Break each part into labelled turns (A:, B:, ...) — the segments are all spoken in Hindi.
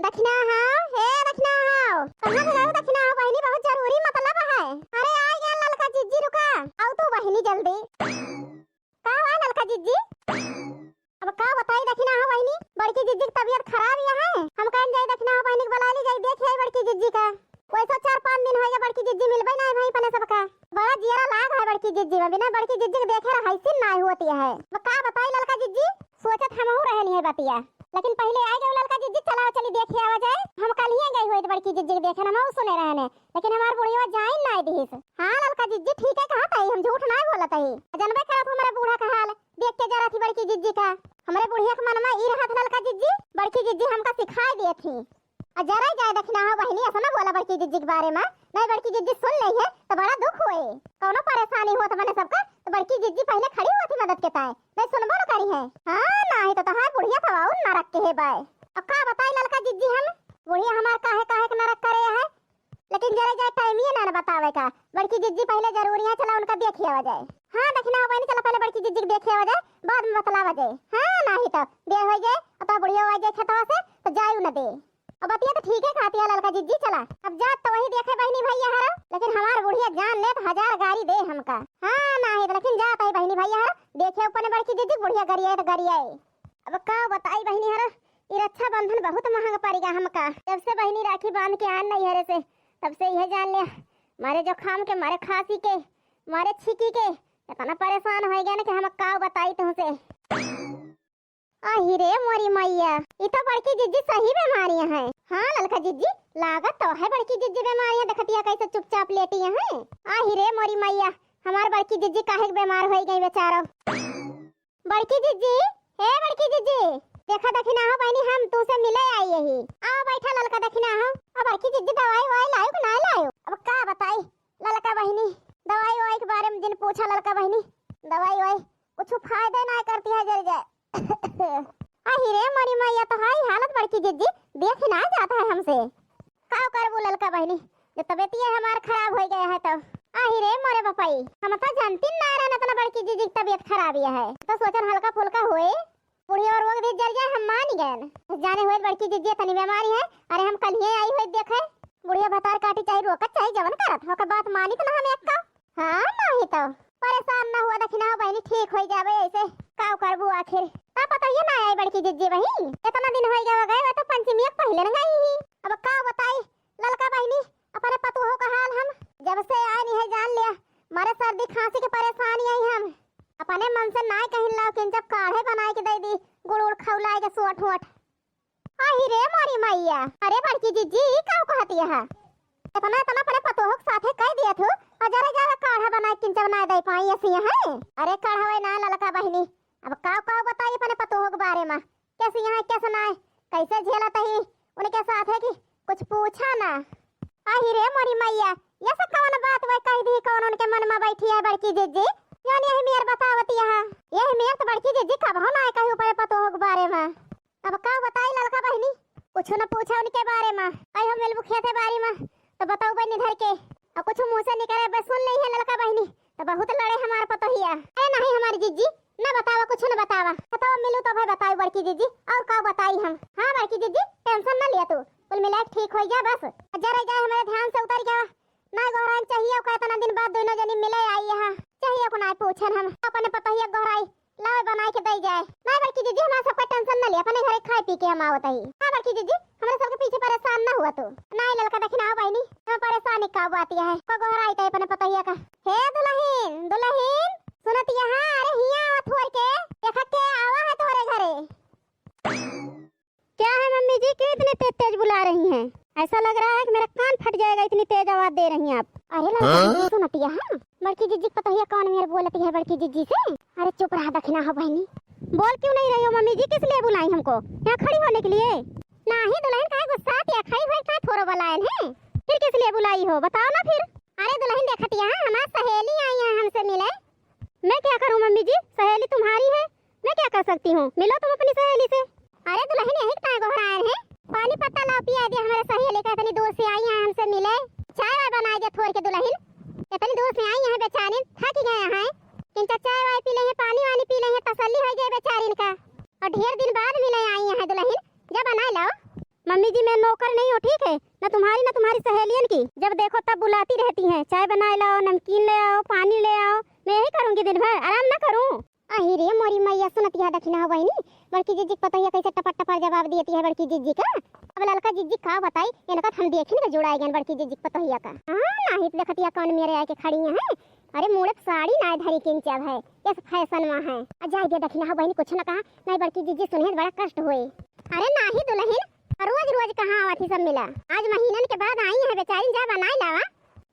A: दखना हां हे दखना हां कहां गए दखना हां बहनी बहुत जरूरी मतलब है। अरे आ गया ललका जिज्जी रुका आओ तो बहनी जल्दी का हुआ ललका जिज्जी अब का बताई दखना हां बहनी बड़की जिज्जी की तबीयत खराब है हम कहीं जाए दखना हां बहनी बुला ली जाए देखे बड़की जिज्जी का वैसे 4-5 दिन हो गए बड़की जिज्जी मिलबे नहीं भाई पने सबका बड़ा जियरा लाग है बड़की जिज्जी में बिना बड़की जिज्जी के देखे रहा हैसिन ना होती है। का बताई ललका जिज्जी सोचत हमहू रहनी है बतिया लेकिन पहले आ गए ललका जिज्जी चला चली देखे आवा जाए हम कल ही गई हुई बड़की जिज्जी के देखे हम सुने रहने लेकिन हमार बुढ़िया जाइन ना दीस। हां ललका जिज्जी ठीक है कहत है हम झूठ ना बोलत है जानबे करत हमारे बूढ़ा का हाल देख के जरा थी बड़की जिज्जी का हमारे बुढ़िया के मन में ई रहत ललका जिज्जी बड़की जिज्जी हमका सिखाई दी थी जरा जाए दखना हो बहनी ऐसा ना बोला बड़की जिज्जी के बारे में नहीं बड़की जिज्जी सुन ली है तो बड़ा दुख हुए कौनो परेशानी हो तो मैंने सबका तो बड़की जिज्जी पहले खड़ी हुई थी मदद के ताए नहीं सुनबो न करी है। हां नहीं तो हां बुढ़िया थवाऊ न रख के है बाय अब का बताई ललका जिज्जी हम बुढ़िया हमार काहे काहे के न रख करे है लेकिन जरा जाए टाइम ही ना बतावे का बड़की जिज्जी पहले जरूरी है चला उनका देखिए आ जाए। हां दखना हो बहनी चला पहले बड़की जिज्जी के देखिए आ जाए बाद में बतलावा जाए। हां नहीं तो देर हो जाए तो बुढ़िया आ जाए खेतवा से तो जाए न दे अब बतिया तो ठीक है खाती है ललका जिज्जी चला अब जात तो वही देखे बहनी भैया हरा लेकिन हमार बुढ़िया जान ले 1000 गाड़ी दे हमका। हां नहीं लेकिन जात है बहनी भैया हरा देखे ऊपर बड़की जिज्जी बुढ़िया गरिया है तो गरिया है। अब का बताई बहनी हरा ये रक्षा बंधन बहुत महंगा पड़ेगा हमका जब से बहनी राखी बांध के आन नहीं हरे से तब से यह जान लिया मारे जो खाम के मारे खांसी के मारे छिकी के इतना परेशान हो गया ना कि हम का बताई तुमसे। अहि रे मोरी मैया ये तो बड़की जिज्जी सही बीमारियां हैं। हां ललका जिज्जी लागत तो है बड़की जिज्जी बीमारियां देखतिया कैसे चुपचाप लेटी हैं। अहि रे मोरी मैया हमार बड़की जिज्जी काहे बीमार हो गई बेचारो बड़की जिज्जी हे बड़की जिज्जी देखा दखिना हो बहनी हम तू से मिले आई यही आ बैठा ललका दखिना हो अब बड़की जिज्जी दवाई वाई लायो कि ना लायो अब का बताई ललका बहनी दवाई वाई के बारे में जिन पूछा ललका बहनी दवाई वाई कुछ फायदा ना करती है जल जाए। अहि रे मोरी मैया तो हाई हालत बड़की जिज्जी देख ना जाता है हमसे का करबो ललका बहनी जो तबीयत ये हमार खराब हो गया है तो अहि रे मोरे बपाई हम तो जानती ना रहना तना बड़की जिज्जी की तबीयत खराब है तो सोचन हल्का फुल्का होए बुढ़ी और वो भी जल जाए हम मान गए जाने हुए बड़की जिज्जी तनी बीमारी है। अरे हम कल ही आई हुई देखे बुढ़िया भतार काटी चाहिए रोकत चाहिए जवन करत हो के बात मानी तो ना हम एक का। हां नहीं तो परेशान ना हुआ दखना हो बहनी ठीक हो जावे ऐसे का करबो आखिर का पता ये ना आई बड़की जिज्जी बहनी इतना दिन हो गए तो पंचमी पहले न गई अब का बताई ललका बहनी अपने पतोह का हाल हम जब से आई नहीं है जान लिया मारे सर्दी खांसी के परेशानी आई हम अपने मन से ना कहीं लाओ कि जब काढ़े बनाए के दे दी गुड़ उड़ खौलाए के सोट होट। अहि रे मोरी मैया अरे बड़की जिज्जी का कहती है इतना इतना अपने पतोह के साथे कह दिया थू और जरा जरा काढ़ा बनाए किंच बना दे पाई ऐसी है। अरे काढ़ा वे ना ललका बहनी अब का बताई अपने पतोह के बारे में कैसी है कैसे ना कैसे झेलत है उनके साथ है कि कुछ पूछा ना। अहि रे मोरी मैया ये सब कौन बात वे कह दी कौन उनके मन में बैठी है बड़की जिज्जी यानी यही मेर बतावती है यही मेर तो बड़की जिज्जी कब हो ना कहीं ऊपर पतोह के बारे में अब का बताई ललका बहनी कुछ न पूछा उनके बारे में आई हम मिलबू खेते बारे में तो बताओ बहनी धर के और कुछ मुंह से निकले बस सुन नहीं है ललका बहनी तो बहुत लड़े हमारे पतोहिया। अरे नहीं हमारी जिज्जी न बतावा कुछ न बतावा तो मिलू तो भाई बताई बड़की जिज्जी और का बताई हम। हां बड़की जिज्जी टेंशन न लिया तू कुल मिला ठीक हो जा बस जरा जाए हमारे ध्यान से उतर जा ना गोरान चाहिए का इतना दिन बाद दोनों जनी मिले आई यहां चाहिए को ना पूछन हम अपने पतोहिया गोराई लावे बनाए के दे जाए ना बड़की जिज्जी हमारा सबका टेंशन न ले अपने घरे खाए पी के हम आवत ही। हां बड़की जिज्जी हमारे सबके पीछे परेशान ना हुआ तू ना ललका दखना हो बहनी हम परेशानी का आती है को गोराई तो अपने पतोहिया का हे दुल्हन दुल्हन सुनत यहां अरे हिया आवत होर के देखा के आवा है तोरे घरे क्या है मम्मी जी क्यों इतने तेज तेज बुला रही हैं ऐसा लग रहा है कि मेरा कान फट जाएगा इतनी तेज आवाज दे रही हैं आप। अरे लड़का सुनतिया हां बड़की जिज्जी पता है कौन मेरे बोलती है बड़की जिज्जी से। अरे चुप रहा दखना हो बहनी बोल क्यों नहीं रही हो मम्मी जी किस लिए बुलाई हमको यहाँ खड़ी होने के लिए नहीं दुल्हन काहे गुस्सा या खड़ी हुई का थोरो बुलाएन है फिर किस लिए बुलाई हो बताओ ना फिर। अरे दुल्हन देखतिया हमारी सहेली आई है हमसे मिले मैं क्या करूं मम्मी जी सहेली तुम्हारी है मैं क्या कर सकती हूँ मिलो तुम अपनी सहेली से। अरे दुल्हन यही कहां घोड़ाए हैं पानी पत्ता ला पिया दे हमारे सहेली का इतनी दूर से आई है हमसे मिले चाय वाय बना दे थोड़ के दुल्हन इतनी दूर से आई है बेचारी थक गए हैं किंतु चाय वाय पी ले पानी वानी पी ले तसल्ली हो जाए बेचारी का और ढेर दिन बाद मिले आई है दुल्हन जब बना लो। मम्मी जी मैं नौकर नहीं हूँ, ठीक है? न तुम्हारी सहेलियन की। जब देखो तब बुलाती रहती हैं, चाय बनाए लाओ, नमकीन ले आओ, पानी ले आओ। मैं यही करूँगी दिन भर, आराम ना करूँ? अही रे मोरी मैया, सुनत यह दखिना हो बहनी, बड़की जीजी पता है कैसे टपट टपर जवाब देती है बड़की जीजी का। अब ललका जीजी का बताई, इनका हम देखी ना जुड़ाई गन बड़की जीजी पता है का। हां नहीं देखतिया कौन मेरे आके खड़ी है। अरे मुड़े साड़ी ना धरी किंचब है, इस फैशन में है। अजाई दे दखिना हो बहनी, कुछ ना कहा नहीं बड़की जीजी सुने बड़ा कष्ट होए। अरे नाही दुल्हन, रोज रोज कहां आवत ही सब मिला, आज महीनन के बाद आई है बेचारी, जा बनाई लावा।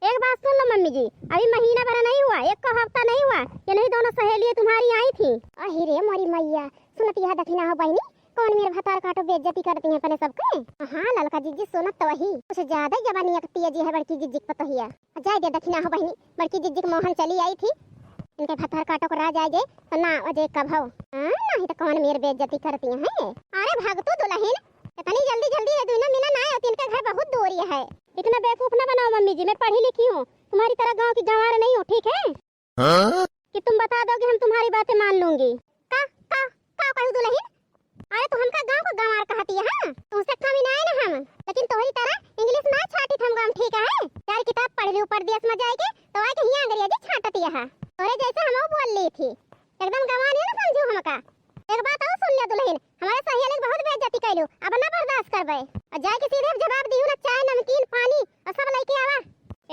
A: एक बात सुन लो मम्मी जी, अभी महीना भर नहीं हुआ, एक का हफ्ता नहीं हुआ, ये नहीं दोनों सहेलियां तुम्हारी आई थी। अही रे मोरी मैया, सुनत यह दखिना हो बहनी, कौन मेरे भतार काटो बेइज्जती करती हैं अपने सबके। हां ललका जीजी सुनत तो वही, कुछ ज्यादा जवानी अकती जी है बड़की जीजी पता ही है। जाय दे दखिना हो बहनी, बड़की जीजी के मोहन चली आई थी, इनके भतार काटो को राज आ जाए तो ना अजय कब हो। नहीं तो कौन मेरे बेइज्जती करती हैं। अरे भगतू दुल्हन, इतनी जल्दी जल्दी ये दुनिया मिला ना होती, इनका घर बहुत दूरी है। इतना बेवकूफ ना बनाओ मम्मी जी, मैं पढ़ी लिखी हूँ, तुम्हारी तरह गांव की गंवार नहीं हूँ, ठीक है? कि तुम बता दोगे हम तुम्हारी बातें मान लूंगी। का कहू दुल्हन? अरे तू हमका गांव को गंवार कहती है? हां तुमसे कम ही नहीं ना हम, लेकिन तोहरी तरह इंग्लिश ना छाटी हम गांव, ठीक है? चार किताब पढ़ ली परदेश में जाके तो आके हिया अंग्रेजी छाटती है। तोरे जैसे हम बोल ली थी, एकदम गंवार नहीं ना समझू हमका। एक बात और सुन ले दुल्हन, हमारे सहेली बहुत बेइज्जती कैलू, अब ना बर्दाश्त करबे। और जाए के सीधे जवाब दियो ना, चाय नमकीन पानी और सब लेके आवा।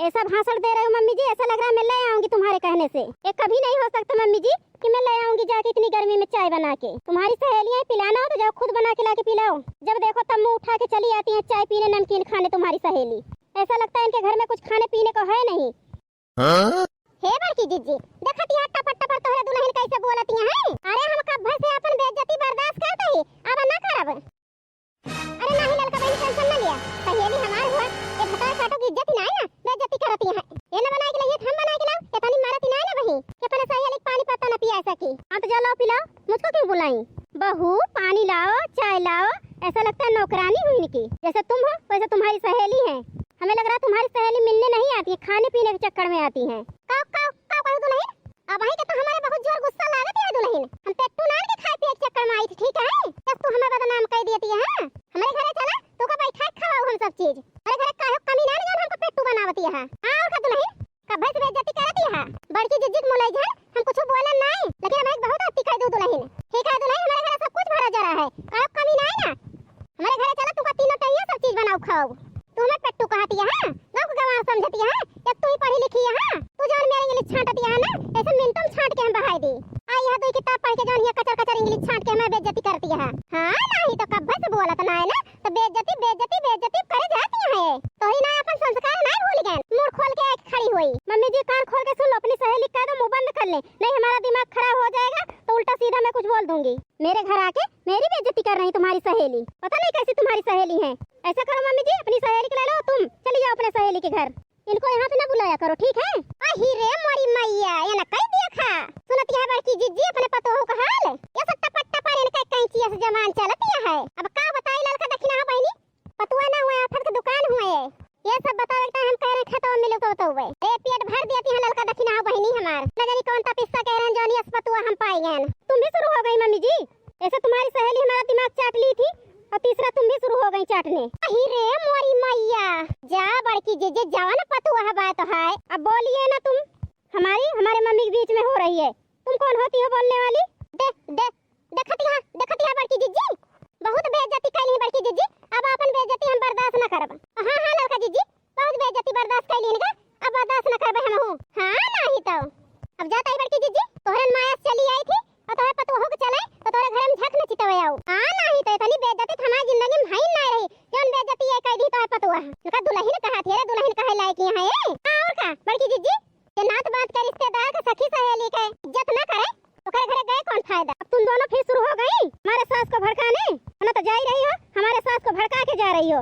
A: ऐसा भाषण दे रहे हो मम्मी जी, ऐसा लग रहा है मैं ले आऊंगी तुम्हारे कहने से। ये कभी नहीं हो सकता मम्मी जी कि मैं ले आऊंगी जाके इतनी गर्मी में चाय बना के। तुम्हारी सहेलियां पिलाना हो तो जाओ खुद बना के लाके पिलाओ, जब देखो तब मुंह उठा के चली आती है चाय पीने नमकीन खाने तुम्हारी सहेली। ऐसा लगता है इनके घर में कुछ खाने पीने को है नहीं। हे बड़की जीजी, देखती है टपट टपर तोहरे दुल्हन कैसे बोलती है। अरे हम कब से अपन बेइज्जती बर्दाश्त करते ही, अब ना करब। अरे नहीं ललका बहन टेंशन ना लिया, सहेली हमार हुआ, ये भतार काटो की इज्जत नहीं ना, बेइज्जती करती है। ये ना बना के लिए हम बना के लाओ, ये तनी मारती नहीं ना बही, कि अपने सहेली पानी पत्ता ना पिया सकी। हां तो जाओ पिलाओ, मुझको क्यों बुलाई? बहू पानी लाओ चाय लाओ, ऐसा लगता है नौकरानी हुई इनकी। जैसे तुम हो वैसे तुम्हारी सहेली है। हमें लग रहा है तुम्हारी सहेली मिलने नहीं आती है, खाने पीने के चक्कर में आती है। काऊ दुल्हन, अब वही के तो हमारे बहुत जोर गुस्सा लागत है दुल्हन, हम पेट्टू नान के खाए पिए के चक्कर में आई थी, ठीक है? बस तू हमें बदनाम कर देती है। हां हमारे घरे चला, तू का बैठा खवाओ हम सब चीज। अरे घरे काहे कमी ना जान हमको पेट्टू बनावती है। हां और का दुल्हन कब से बेइज्जती करती है। बड़की जिज्जी मुलाई जान, हम कुछ बोलन नहीं, लेकिन हमें बहुत अति कर दो दुल्हन, ठीक है? दुल्हन हमारे घरे सब कुछ भरा जा रहा है, काहे कमी ना है ना। हमारे घरे चला, तू का तीनों टाइम सब चीज बनाओ खाओ। तू हमें पेट्टू कहती है, हां गांव को गंवार समझती है। एक तू ही पढ़ी लिखी है, हां तू जान मेरे इंग्लिश छांटती है ना, ऐसे मिनटों में छांट के हम बहाई दी। आई है दो किताब पढ़ के जान ये कचर कचर इंग्लिश छांट के हमें बेइज्जती करती है। हां नहीं तो कब से बोलत ना है ना, तो बेइज्जती करे जाती है। तो ही ना अपन संस्कार ना भूल गए, मुंह खोल के खड़ी हुई। मम्मी जी कान खोल के सुन लो, अपनी सहेली कह दो मुंह बंद कर ले, नहीं हमारा दिमाग खराब हो जाएगा तो उल्टा सीधा मैं कुछ बोल दूंगी। मेरे घर आके मेरी बेइज्जती कर रही तुम्हारी सहेली, पता नहीं कैसी तुम्हारी सहेली है। ऐसा करो मम्मी जी, अपनी सहेली को ले लो, तुम चली जाओ अपने सहेली के घर, इनको यहाँ पे ना बुलाया करो, ठीक है? अही रे मोरी मैया, ये ना कह देखा सुनती है बड़की जिज्जी अपने पतोहू का हाल, ये सब टपट टपर इनका कैंचिया से जमान चलती है। अब का बताई ललका दखिना हो बहनी, पतुआ ना हुआ आफत के दुकान हुए, ये सब बता लगता है हम कह रहे खतवा मिलो तो हुए। ए पेट भर देती है ललका दखिना हो बहनी हमार, न जानी कौन तपिस्सा कह रहे हैं जोनी पतुआ हम पाई गए। तुम भी शुरू हो गई मम्मी जी, ऐसे तुम्हारी सहेली हमारा दिमाग चाट ली थी और तीसरा तुम भी शुरू हो गई चाटने। अही रे मोरी मैया, जा बड़की जीजी जवान पतुआ है बात है। अब बोलिए ना तुम, हमारे मम्मी के बीच में हो रही है, तुम कौन होती हो बोलने वाली? देखती है बड़की जीजी, बहुत बेइज्जती कैली है बड़की जीजी, अब अपन बेइज्जती हम बर्दाश्त न करब। हां लड़का जीजी बहुत बेइज्जती बर्दाश्त कैली इनका, अब बर्दाश्त न करब हम हूं। हां नहीं तो अब जाता है बड़की जीजी, तोहरन माया चली आई थी और तोहरे पतुआ हो के चले तो तोरे घर में झक न चितवे आओ। हां नहीं तो इतनी बेइज्जती हमारी जिंदगी में है नहीं रही, जौन बेइज्जती है कह दी तोहरे पतुआ उनका दुल्हन कहा थे रे, दुल्हन कहे लायक है ये। हां और का बड़की जीजी, ये नात बात के रिश्तेदार के सखी सहेली के इज्जत न करे तो घर घरे गए कौन फायदा। अब तुम दोनों फिर शुरू हो गई हमारे सास को भड़काने, ना तो जा ही रही हो हमारे सास को भड़का के जा रही हो।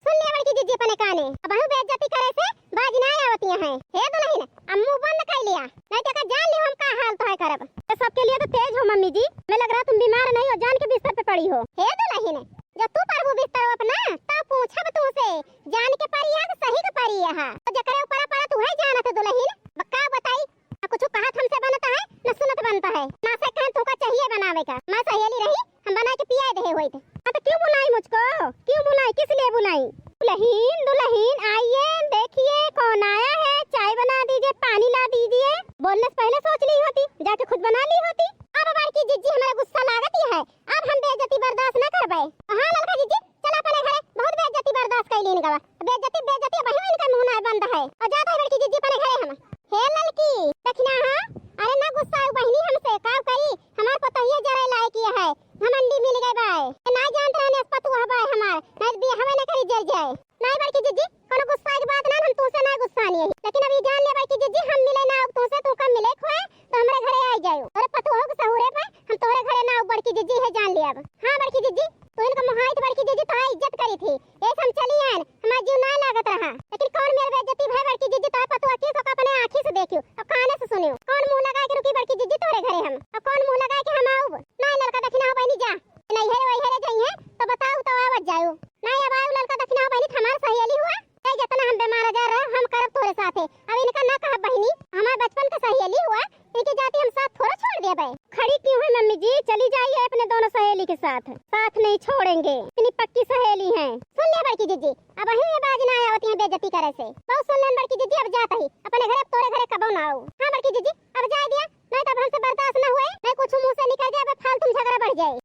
A: सुन ले बड़की जीजी अपने काने, अब हम बेइज्जती करे से बाज ना आवती है। हे दुल्हन अब मुंह बंद कर लिया, नहीं तो जान लियो हम का हाल तो है करब। ये सबके लिए तो तेज हो मम्मी जी, मैं लग रहा तुम बीमार नहीं हो, जान के बिस्तर पे पड़ी हो। हे दुल्हन जब तू परबू बिस्तर अपना तब पूछब तू से, जान के परी है सही के परी है, तो जकरे ऊपर पड़ा तू है जानत दुल्हन बक्का बताई कुछ कहत हमसे बनता है न सुनत बनता है, ना से कह तू का चाहिए बनावे का, मैं सहेली रही हम बना के पिया दे होई थे। तो क्यों बुलाई मुझको, क्यों बुलाई, किस लिए नहीं। दुल्हीन दुल्हीन आइए, देखिए कौन आया है, चाय बना दीजिए, पानी ला दीजिए। बोलने से पहले सोच ली होती, जाके खुद बना ली होती। अब बड़की जिज्जी हमारा गुस्सा लागत ही है, अब हम बेइज्जती बर्दाश्त न करबे। हां ललका जिज्जी चला अपने घरे, बहुत बेइज्जती बर्दाश्त कैली इनका। बेइज्जती बेइज्जती वही इनका मुंह ना बंद है। और जाता है बड़की जिज्जी अपने घरे हम। हे ललकी देखना हां, अरे ना गुस्सा है बहनी हमसे, का करी हमार पतोहिए जरे लायक ये है। हम अंडी मिल गए बाय, ना जानत रहने पतु हवा है हमार, नहीं भी हमें ना करी जल जाए। नहीं बड़की जिज्जी कोनो गुस्सा की बात ना, हम तुमसे ना गुस्सा नहीं है, लेकिन अभी जान ले बड़की जिज्जी हम मिले ना तुमसे, तू कब मिले खोए तो हमरे घरे आ जाओ। अरे पतु हो सहुरे पे हम तोरे घरे ना बड़की जिज्जी है, जान ले अब। हां बड़की जिज्जी तू इनका मुहाइत बड़की जिज्जी तो इज्जत करी थी, ऐसे हम चली आन हमार जीव ना लागत रहा, लेकिन कौन मेरे बेइज्जती भाई बड़की जिज्जी तो पतु की तो अपने आंखी से देखियो और काने से सुनियो। कौन मुंह लगा के रुकी बड़की जिज्जी तोरे घरे हम, और कौन मुंह लगा के हम आऊ। नहीं लड़का दक्षिणा हो बहनी जा, नहीं है वही है जाइए तो बताओ तो आवत जाओ। नहीं अब आऊ लड़का दक्षिणा हो बहनी, हमार सहेली हुआ ए जितना हम बीमार जा रहे हम करब तोरे साथे। अब इनका ना कह बहनी, हमार बचपन का सहेली हुआ, इनकी जाति हम साथ थोड़ा छोड़ देबे। खड़ी क्यों है मम्मी जी, चली जाइए अपने दोनों सहेली के साथ, साथ नहीं छोड़ेंगे, इतनी पक्की सहेली हैं। सुन ले बड़की जिज्जी अब वही में बाज ना आवती है बेइज्जती करे से, बहुत सुन ले बड़की जिज्जी, अब जाता ही अपने घरे, तोरे घरे कबो ना आऊ। हां बड़की जिज्जी अब जा दिया, नहीं तब हमसे बर्दाश्त न हुए, नहीं कुछ मुंह से निकल जाए फालतू झगड़ा बढ़ जाए।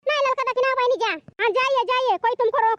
A: नहीं लड़का दक्षिणा बहनी जा, हां जाइए जाइए, कोई तुमको रोक